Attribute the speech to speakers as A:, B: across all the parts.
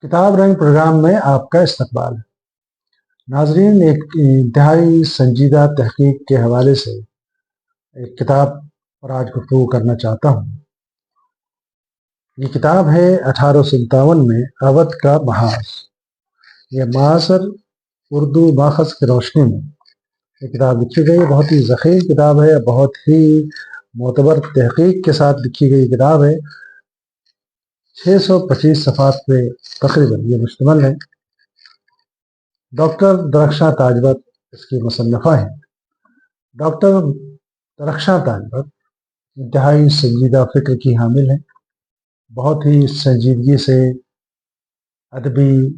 A: किताब रंग प्रोग्राम में आपका इस्तकबाल है। नाजरीन, एक इंतहाई संजीदा तहकीक के हवाले से एक किताब पर आज गुफ्तगू करना चाहता हूँ। ये किताब है 1857 में अवध का महाज। यह मासर उर्दू माखज़ की रोशनी में ये किताब लिखी गई। बहुत ही ज़ख़ीर किताब है, बहुत ही मोतबर तहकीक के साथ लिखी गई किताब है। 625 सफ़ात पे तकरीबन ये मुश्तमिल है। डॉक्टर दरख्शां ताजवर इसकी मुसन्नफ़ा हैं। डॉक्टर दरख्शां ताजवर इंतहाई संजीदा फ़िक्र की हामिल हैं। बहुत ही संजीदगी से अदबी,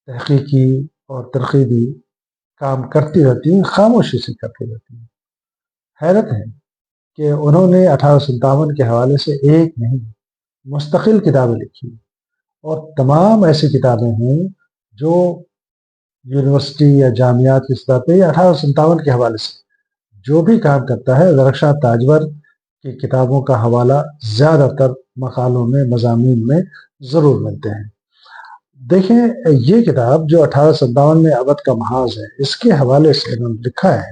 A: तहकीकी और तरक़ीबी काम करती रहती हैं, खामोशी से करती रहती हैं। हैरत है कि उन्होंने 1857 के हवाले से एक नहीं, मुस्तकिल किताबें लिखी और तमाम ऐसी किताबें हैं जो यूनिवर्सिटी या जामियात की सतह पे 1857 के हवाले से जो भी काम करता है, दरख्शां ताजवर की किताबों का हवाला ज़्यादातर मकालों में, मज़ामीन में ज़रूर मिलते हैं। देखें, ये किताब जो 1857 में अवध का महाज है, इसके हवाले से उन्होंने लिखा है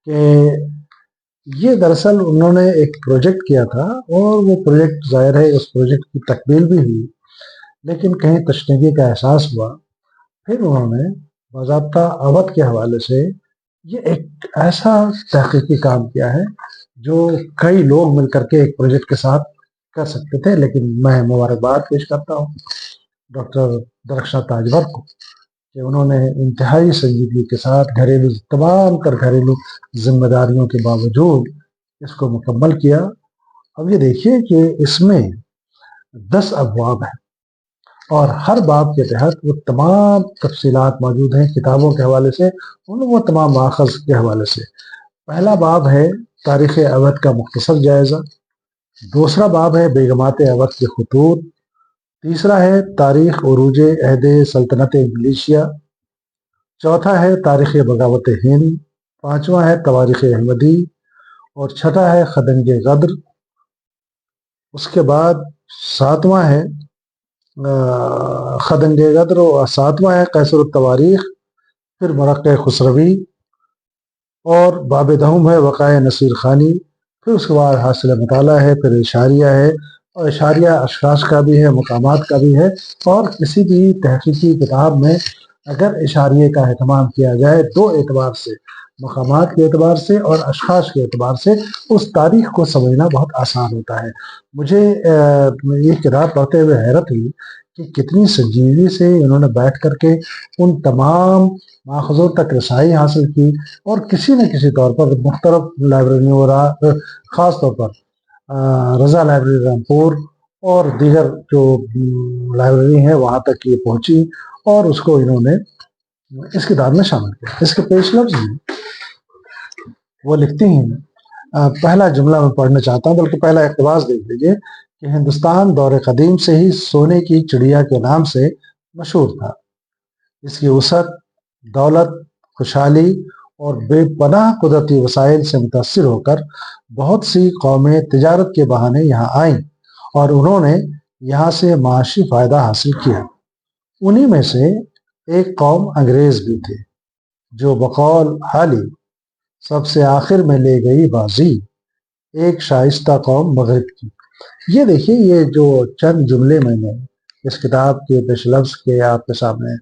A: कि ये दरअसल उन्होंने एक प्रोजेक्ट किया था और वो प्रोजेक्ट ज़ाहिर है उस प्रोजेक्ट की तकमील भी हुई, लेकिन कहीं तशनीगी का एहसास हुआ। फिर उन्होंने बाज़ाब्ता अवध के हवाले से ये एक ऐसा तहकीकी काम किया है जो कई लोग मिलकर के एक प्रोजेक्ट के साथ कर सकते थे, लेकिन मैं मुबारकबाद पेश करता हूँ डॉक्टर दरख्शां ताजवर को कि उन्होंने इंतहाई संजीदगी के साथ तमाम घरेलू जिम्मेदारियों के बावजूद इसको मुकम्मल किया। अब ये देखिए कि इसमें 10 अबवाब हैं और हर बाब के तहत वो तमाम तफसीलात मौजूद हैं किताबों के हवाले से, वो तमाम माखज़ के हवाले से। पहला बाब है तारीख़ अवध का मुख्तसर जायज़ा। दूसरा बाब है बेगमात अवध के खतूत। तीसरा है तारीख़ उरूज अहद सल्तनत मलेशिया। चौथा है तारीख़ बगावत हिंद। पाँचवा है तवारीख़ अहमदी और छठा है खदंग गद्र। उसके बाद सातवां है खदंग गद्र और सातवां है कैसर तवारीख़, फिर मरक़ खुसरवी और बाब दहम है वक़ाए नसीर खानी। फिर उसके बाद हासिल मुताला है, फिर इशारिया है और इशारिया अशख़ास का भी है, मकामात का भी है। और किसी भी तहकीकी किताब में अगर इशारिये का एहतमाम किया जाए दो एतबार से, मकामात के एतबार से और अशख़ास के एतबार से, उस तारीख़ को समझना बहुत आसान होता है। मुझे ये किताब पढ़ते हुए हैरत हुई कि कितनी संजीदगी से इन्होंने बैठ कर के उन तमाम माखज़ों तक रसाई हासिल की और किसी न किसी तौर पर मुख्तलिफ लाइब्रेरियों और ख़ास तौर पर रज़ा लाइब्रेरी रामपुर और दीगर जो लाइब्रेरी हैं वहाँ तक ये पहुँची और उसको इन्होंने इस किताब में शामिल किया। इसके पेश लफ्ज़ में वो लिखती हैं, पहला जुमला मैं पढ़ना चाहता हूँ, बल्कि पहला इक़्तिबास देख लीजिए कि हिंदुस्तान दौर कदीम से ही सोने की चिड़िया के नाम से मशहूर था। इसकी वसअत, दौलत, खुशहाली और बेपनाह कुदरती वसाइल से मुतासिर होकर बहुत सी कौमें तिजारत के बहाने यहाँ आईं और उन्होंने यहाँ से माशी फ़ायदा हासिल किया। उन्हीं में से एक कौम अंग्रेज़ भी थे जो बकौल हाली सबसे आखिर में ले गई बाजी एक शाइस्ता कौम मगरिब की। ये देखिए, ये जो चंद जुमले मैंने इस किताब के पेश लफ्ज़ के आपके सामने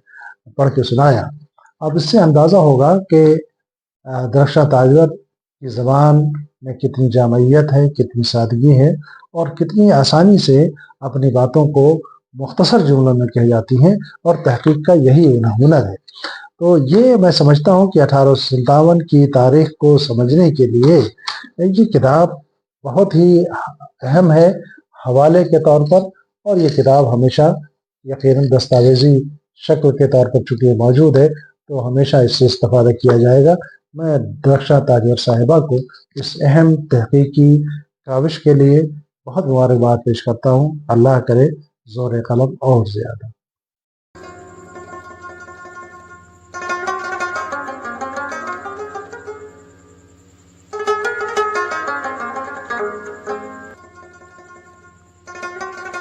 A: पढ़ के सुनाया, अब इससे अंदाज़ा होगा कि दरख्शां ताजवर की ज़बान में कितनी जामयत है, कितनी सादगी है और कितनी आसानी से अपनी बातों को मुख्तसर जुमलों में कही जाती हैं और तहकीक का यही हुनर है। तो ये मैं समझता हूँ कि 1857 की तारीख़ को समझने के लिए ये किताब बहुत ही अहम है हवाले के तौर पर, और ये किताब हमेशा यकीनन दस्तावेज़ी शक्ल के तौर पर चूँकि मौजूद है तो हमेशा इससे इस्तेफ़ादा किया जाएगा। मैं दरख्शां ताजवर साहिबा को इस अहम तहकीकी काविश के लिए बहुत मुबारकबाद पेश करता हूँ। अल्लाह करे ज़ोर कलम और ज़्यादा।